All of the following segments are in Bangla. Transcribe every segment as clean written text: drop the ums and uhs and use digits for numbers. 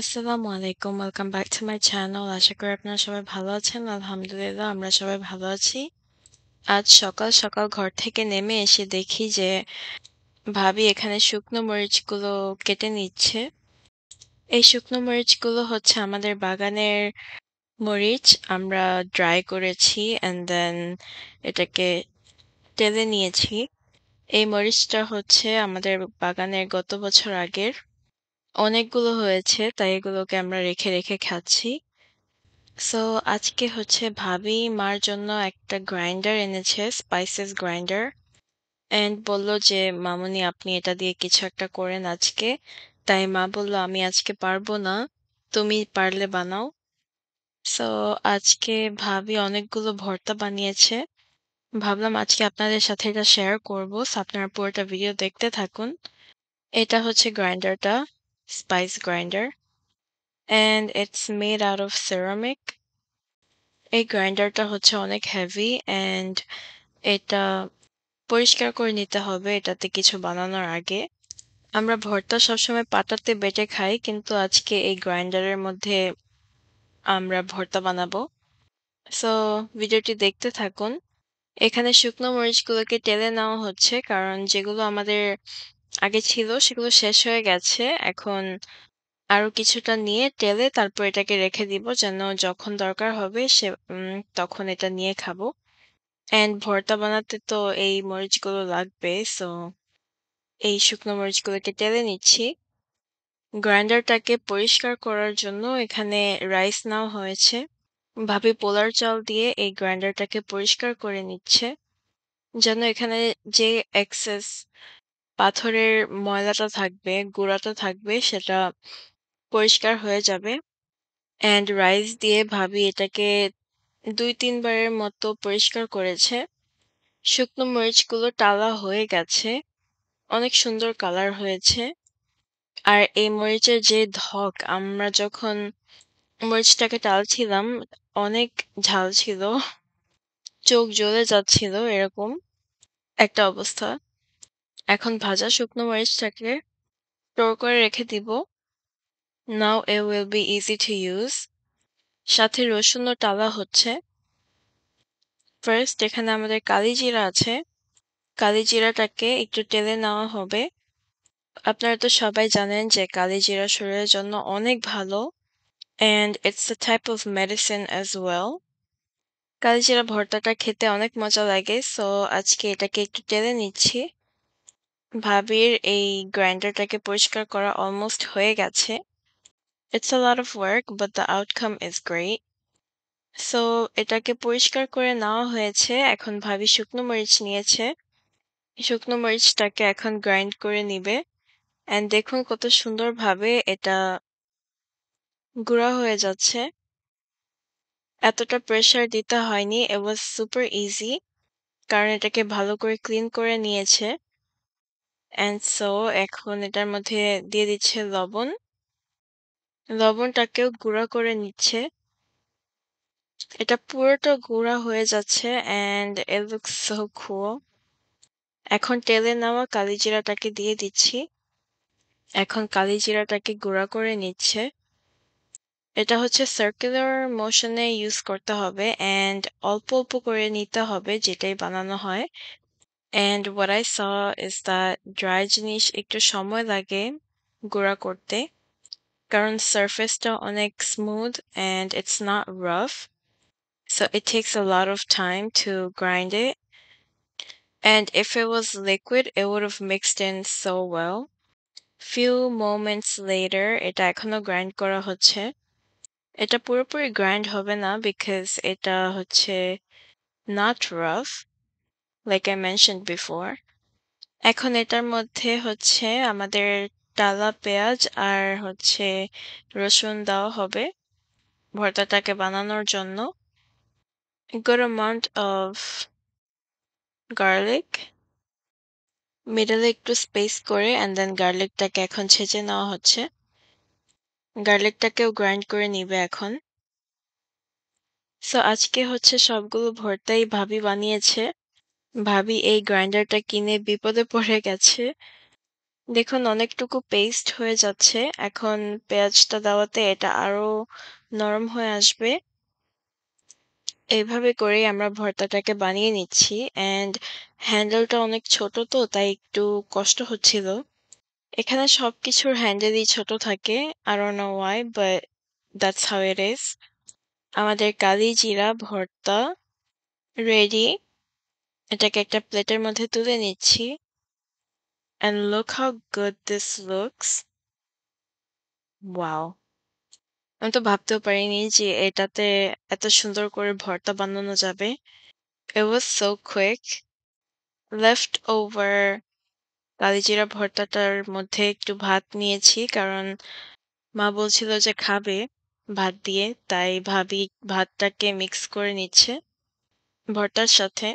আসসালামু আলাইকুম। Welcome back to my channel. আশা করি আপনারা সবাই ভালো আছেন। আলহামদুলিল্লাহ আমরা সবাই ভালো আছি। আজ সকাল, সকাল ঘর থেকে নেমে এসে দেখি যে ভাবি এখানে শুকনো মরিচগুলো কেটে নিচ্ছে। এই শুকনো মরিচগুলো হচ্ছে আমাদের বাগানের মরিচ। আমরা ড্রাই করেছি অ্যান্ড দেন এটাকে টেলে নিয়েছি। এই মরিচটা হচ্ছে আমাদের বাগানের গত বছর আগের। অনেকগুলো হয়েছে তাই এগুলোকে আমরা রেখে, রেখে খাচ্ছি। সো আজকে হচ্ছে ভাবি মার জন্য একটা গ্রাইন্ডার এনেছে, স্পাইসেস গ্রাইন্ডার। অ্যান্ড বলল যে, "মামুনি আপনি এটা দিয়ে কিছু একটা করেন আজকে।" তাই মা বলল, "আমি আজকে পারবো না। তুমি পারলে বানাও।" সো আজকে ভাবি অনেকগুলো ভর্তা বানিয়েছে। ভাবলাম আজকে আপনাদের সাথে এটা শেয়ার করব। সো আপনারা পুরোটা ভিডিও দেখতে থাকুন। এটা হচ্ছে গ্রাইন্ডারটা, spice grinder. And it's made out of ceramic. এই গ্রাইন্ডারটা হচ্ছে অনেক হেভি অ্যান্ড এটা পরিষ্কার করে নিতে হবে এটাতে কিছু বানানোর আগে। আমরা ভর্তা সবসময় পাটাতে বেটে খাই কিন্তু আজকে এই গ্রাইন্ডারের মধ্যে আমরা ভর্তা বানাবো। সো ভিডিওটি দেখতে থাকুন। এখানে শুকনো মরিচগুলোকে টেলে নেওয়া হচ্ছে কারণ যেগুলো আমাদের আগে ছিল সেগুলো শেষ হয়ে গেছে। এখন আরো কিছুটা নিয়ে টেলে তারপর এটাকে রেখে দিব যেন যখন দরকার হবে তখন এটা নিয়ে খাবো। অ্যান্ড ভর্তা বানাতে তো এই মরিচগুলো লাগবে। সো এই শুকনো মরিচগুলোকে টেলে নিচ্ছি। গ্রাইন্ডারটাকে পরিষ্কার করার জন্য এখানে রাইস নেওয়া হয়েছে। ভাবি পোলার চাল দিয়ে এই গ্রাইন্ডারটাকে পরিষ্কার করে নিচ্ছে। যেন এখানে যে এক্সেস পাথরের ময়লাটা থাকবে, গুঁড়াটা থাকবে সেটা পরিষ্কার হয়ে যাবে। অ্যান্ড রাইস দিয়ে ভাবি এটাকে ২-৩ বারের মতো পরিষ্কার করেছে। শুকনো মরিচগুলো টালা হয়ে গেছে। অনেক সুন্দর কালার হয়েছে। আর এই মরিচের যে ধক আমরা যখন মরিচটাকে টালছিলাম অনেক ঝাল ছিল। চোখ জ্বলে যাচ্ছিল এরকম একটা অবস্থা। এখন ভাজা শুকনো মরিচটাকে স্টোর করে রেখে দিব। Now it will be easy to use. সাথে রসুনও টালা হচ্ছে। ফার্স্ট এখানে আমাদের কালিজিরা আছে। কালিজিরাটাকে একটু টেলে নেওয়া হবে। আপনারা তো সবাই জানেন যে কালিজিরা শরীরের জন্য অনেক ভালো। And it's a type of medicine as well. কালিজিরা ভর্তাটা খেতে অনেক মজা লাগে। সো আজকে এটাকে একটু টেলে নিচ্ছি। ভাবির এই গ্রাইন্ডারটাকে পরিষ্কার করা অলমোস্ট হয়ে গেছে। It's a lot of work but the outcome is great. So এটাকে পরিষ্কার করে নেওয়া হয়েছে। এখন ভাবি শুকনো মরিচ নিয়েছে। শুকনো মরিচটাকে এখন গ্রাইন্ড করে নিবে। অ্যান্ড দেখুন কত সুন্দরভাবে এটা গুঁড়া হয়ে যাচ্ছে। এতটা প্রেশার দিতে হয়নি। It was super easy. কারণ এটাকে ভালো করে ক্লিন করে নিয়েছে। অ্যান্ড সো এখন এটার মধ্যে দিয়ে দিচ্ছে লবণ। লবণটাকেও গুঁড়া করে নিচ্ছে। এটা পুরোটা গুঁড়া হয়ে যাচ্ছে and it looks so cool. এখন টেলে নেওয়া কালিজিরাটাকে দিয়ে দিচ্ছি। এখন কালিজিরাটাকে গুঁড়া করে নিচ্ছে। এটা হচ্ছে সার্কুলার মোশনে ইউজ করতে হবে অ্যান্ড অল্প, অল্প করে নিতে হবে যেটাই বানানো হয়। And what I saw is that dry জিনিস একটু সময় লাগে গুঁড়া করতে। কারণ সারফেসটা অনেক smooth and it's not rough. So it takes a lot of time to grind it. And if it was liquid, it would have mixed in so well. Few moments later, এটা এখনো গ্রাইন্ড করা হচ্ছে। এটা পুরোপুরি গ্রাইন্ড হবে না because এটা হচ্ছে not rough, like I mentioned before. এখন এটার মধ্যে হচ্ছে আমাদের টালা পেঁয়াজ আর হচ্ছে রসুন দেওয়া হবে ভর্তাটাকে বানানোর জন্য। A good amount of garlic. মিডলে একটু স্পেস করে and then গার্লিকটাকে এখন ছেঁচে নেওয়া হচ্ছে। গার্লিকটাকেও গ্রাইন্ড করে নিবে এখন। সো আজকে হচ্ছে সবগুলো ভর্তাই ভাবি বানিয়েছে। ভাবি এই গ্রাইন্ডারটা কিনে বিপদে পড়ে গেছে। দেখুন অনেকটুকু পেস্ট হয়ে যাচ্ছে। এখন পেঁয়াজটা দেওয়াতে এটা আরো নরম হয়ে আসবে। এভাবে করেই আমরা ভর্তাটাকে বানিয়ে নিচ্ছি। অ্যান্ড হ্যান্ডেলটা অনেক ছোট তো তাই একটু কষ্ট হচ্ছিল। এখানে সবকিছুর হ্যান্ডেলই ছোট থাকে। I don't know why but that's how it is. আমাদের কালিজিরা ভর্তা রেডি। এটাকে একটা প্লেটের মধ্যে তুলে নিচ্ছি। And look how good this looks. Wow! আমি তো ভাবতেও পারিনি যে এটাতে এত সুন্দর করে ভর্তা বানানো যাবে। It was so quick. Left over কালিজিরা ভর্তাটার মধ্যে একটু ভাত নিয়েছি কারণ মা বলছিল যে খাবে ভাত দিয়ে, তাই ভাবি ভাতটাকে মিক্স করে নিচ্ছে ভর্তার সাথে।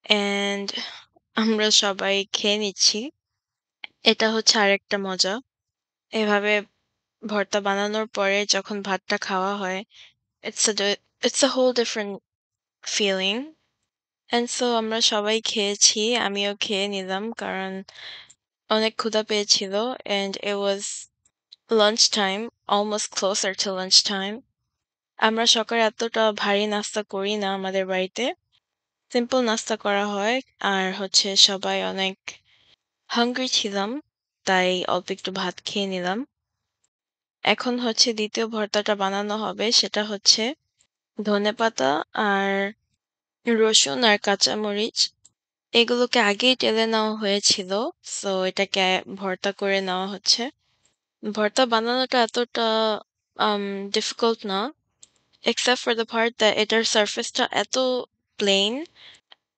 অ্যান্ড আমরা সবাই খেয়ে নিচ্ছি। এটা হচ্ছে আরেকটা মজা। এভাবে ভর্তা বানানোর পরে যখন ভাতটা খাওয়া হয়, it's a di it's a whole different feeling. And so আমরা সবাই খেয়েছি। আমিও খেয়ে নিলাম কারণ অনেক ক্ষুধা পেয়েছিল and it was lunchtime, almost closer to lunchtime. আমরা সকালে এতটা ভারী নাস্তা করি না আমাদের বাড়িতে। সিম্পল নাস্তা করা হয়। আর হচ্ছে সবাই অনেক হাংরি ছিলাম। তাই অল্প একটু ভাত খেয়ে নিলাম। এখন হচ্ছে ২য় ভর্তাটা বানানো হবে। সেটা হচ্ছে ধনেপাতা আর রসুন আর কাঁচামরিচ এগুলোকে আগেই টেলে নেওয়া হয়েছিল। সো এটাকে ভর্তা করে নেওয়া হচ্ছে। ভর্তা বানানোটা এতটা আম ডিফিকাল্ট না। except for the part that এটার সারফেসটা এত প্লেন,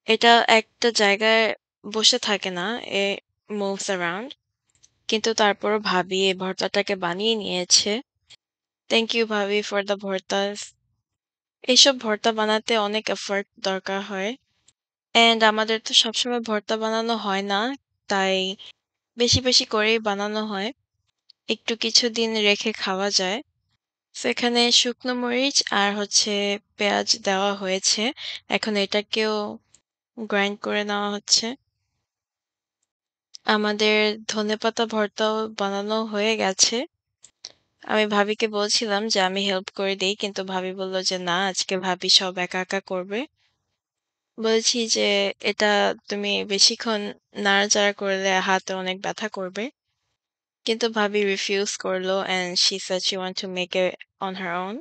এটা একটা জায়গায় বসে থাকে না। it moves around. কিন্তু তারপরও ভাবি এই ভর্তাটাকে বানিয়ে নিয়েছে। Thank you ভাবি for the ভর্তাস। এইসব ভর্তা বানাতে অনেক এফোর্ট দরকার হয়। অ্যান্ড আমাদের তো সবসময় ভর্তা বানানো হয় না। তাই বেশি, বেশি করেই বানানো হয়। একটু কিছুদিন রেখে খাওয়া যায়। সো এখানে শুকনো মরিচ আর হচ্ছে পেঁয়াজ দেওয়া হয়েছে। এখন এটাকেও গ্রাইন্ড করে নেওয়া হচ্ছে। আমাদের ধনেপাতা ভর্তাও বানানো হয়ে গেছে। আমি ভাবিকে বলছিলাম যে আমি হেল্প করে দেই। কিন্তু ভাবি বলল যে, "না, আজকে ভাবি সব একা, একা করবে।" বলেছি যে, "এটা তুমি বেশিক্ষণ নাড়াচাড়া করলে হাতে অনেক ব্যথা করবে।" কিন্তু ভাবি রিফিউজ করলো and she said she want to make it on her own.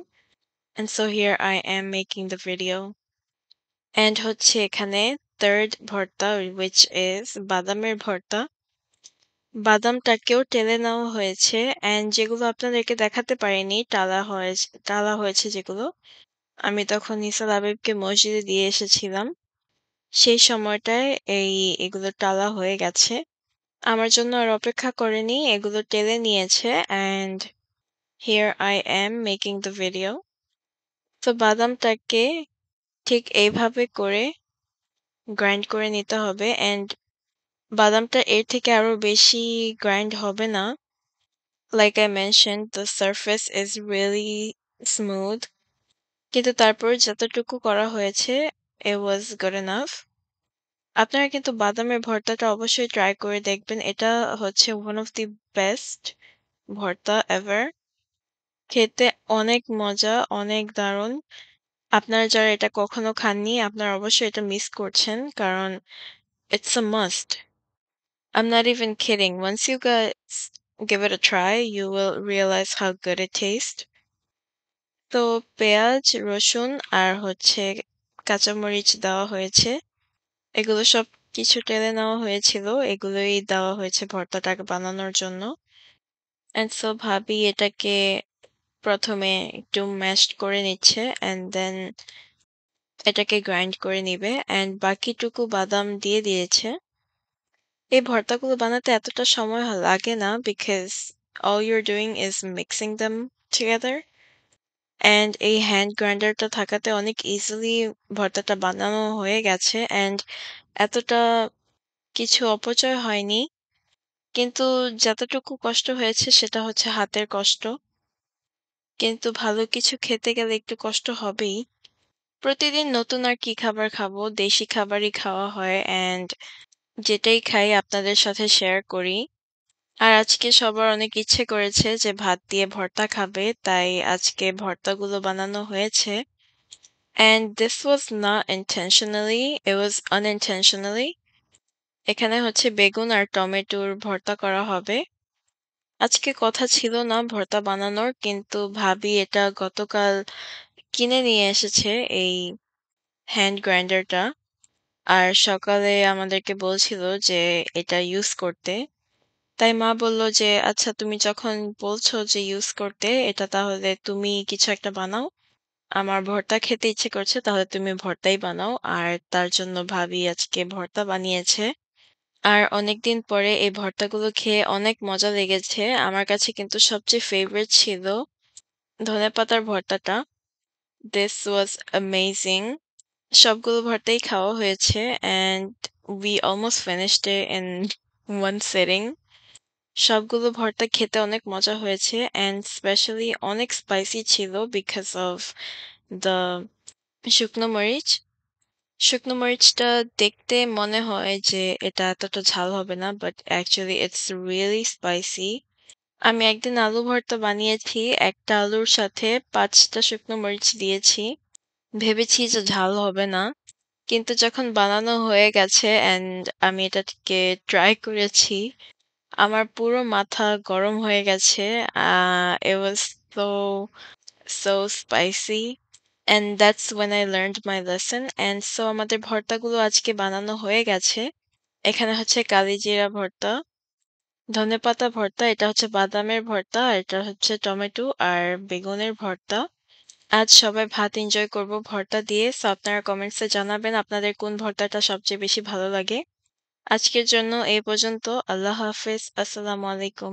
And so here I am making the video. And হচ্ছে এখানে 3rd ভর্তা which is বাদামের ভর্তা। বাদামটাকেও টেলে নেওয়া হয়েছে অ্যান্ড যেগুলো আপনাদেরকে দেখাতে পারিনি টালা হয়েছে যেগুলো, আমি তখন নিসার আবিবকে মসজিদে দিয়ে এসেছিলাম। সেই সময়টায় এগুলো টালা হয়ে গেছে। আমার জন্য আর অপেক্ষা করেনি, এগুলো টেলে নিয়েছে and here I am making the video. তো বাদামটাকে ঠিক এইভাবে করে গ্রাইন্ড করে নিতে হবে অ্যান্ড বাদামটা এর থেকে আরো বেশি গ্রাইন্ড হবে না। Like I mentioned, the surface is really smooth. কিন্তু তারপর যতটুকু করা হয়েছে, it was good enough. আপনারা কিন্তু বাদামের ভর্তাটা অবশ্যই ট্রাই করে দেখবেন। এটা হচ্ছে one of the best ভর্তা ever. খেতে অনেক মজা, অনেক দারুণ। আপনারা যারা এটা কখনো খাননি, আপনারা অবশ্যই এটা মিস করছেন। কারণ it's a must. I'm not even kidding. Once you guys give it a try, you will realize how good it tastes. তো পেঁয়াজ, রসুন আর হচ্ছে কাঁচামরিচ দেওয়া হয়েছে। এগুলো সবকিছু টেলে নেওয়া হয়েছিল। এগুলোই দেওয়া হয়েছে ভর্তাটাকে বানানোর জন্য। অ্যান্ড সো ভাবি এটাকে ১ম এ একটু ম্যাশড করে নিচ্ছে অ্যান্ড দেন এটাকে গ্রাইন্ড করে নিবে অ্যান্ড বাকিটুকু বাদাম দিয়ে দিয়েছে। এই ভর্তাগুলো বানাতে এতটা সময় লাগে না because all you're doing is mixing them together. And এই হ্যান্ড গ্রাইন্ডারটা থাকাতে অনেক ইজিলি ভর্তাটা বানানো হয়ে গেছে অ্যান্ড এতটা কিছু অপচয় হয়নি। কিন্তু যতটুকু কষ্ট হয়েছে সেটা হচ্ছে হাতের কষ্ট। কিন্তু ভালো কিছু খেতে গেলে একটু কষ্ট হবেই। প্রতিদিন নতুন আর কি খাবার খাবো? দেশি খাবারই খাওয়া হয় অ্যান্ড যেটাই খাই আপনাদের সাথে শেয়ার করি। আর আজকে সবার অনেক ইচ্ছে করেছে যে ভাত দিয়ে ভর্তা খাবে, তাই আজকে ভর্তাগুলো বানানো হয়েছে। And this was not intentionally, it was unintentionally. এখানে হচ্ছে বেগুন আর টমেটোর ভর্তা করা হবে। আজকে কথা ছিল না ভর্তা বানানোর, কিন্তু ভাবি এটা গতকাল কিনে নিয়ে এসেছে এই হ্যান্ড গ্রাইন্ডারটা। আর সকালে আমাদেরকে বলছিল যে এটা ইউজ করতে। তাই মা বলল যে, "আচ্ছা তুমি যখন বলছো যে ইউজ করতে, এটা তাহলে তুমি কিছু একটা বানাও। আমার ভর্তা খেতে ইচ্ছে করছে, তাহলে তুমি ভর্তাই বানাও।" আর তার জন্য ভাবি আজকে ভর্তা বানিয়েছে। আর অনেকদিন পরে এই ভর্তাগুলো খেয়ে অনেক মজা লেগেছে। আমার কাছে কিন্তু সবচেয়ে ফেভারিট ছিল ধনেপাতার ভর্তাটা। This was amazing. সবগুলো ভর্তাই খাওয়া হয়েছে and we almost finished it in one sitting. সবগুলো ভর্তা খেতে অনেক মজা হয়েছে and স্পেশালি অনেক স্পাইসি ছিল because of the শুকনো মরিচ। শুকনো মরিচটা দেখতে মনে হয় যে এটা এতটা ঝাল হবে না, but actually it's really spicy. আমি একদিন আলু ভর্তা বানিয়েছি, একটা আলুর সাথে ৫টা শুকনো মরিচ দিয়েছি। ভেবেছি যে ঝাল হবে না। কিন্তু যখন বানানো হয়ে গেছে অ্যান্ড আমি এটাকে ট্রাই করেছি, আমার পুরো মাথা গরম হয়ে গেছে। It was so, so spicy. And that's when I learned my lesson. And so আমাদের ভর্তাগুলো আজকে বানানো হয়ে গেছে। এখানে হচ্ছে কালিজিরা ভর্তা, ধনেপাতা ভর্তা, এটা হচ্ছে বাদামের ভর্তা, আর এটা হচ্ছে টমেটো আর বেগুনের ভর্তা। আজ সবাই ভাত এনজয় করব ভর্তা দিয়ে। সো আপনারা কমেন্টসে জানাবেন আপনাদের কোন ভর্তাটা সবচেয়ে বেশি ভালো লাগে। আজকের জন্য এই পর্যন্ত। আল্লাহ হাফেজ। আসসালামু আলাইকুম।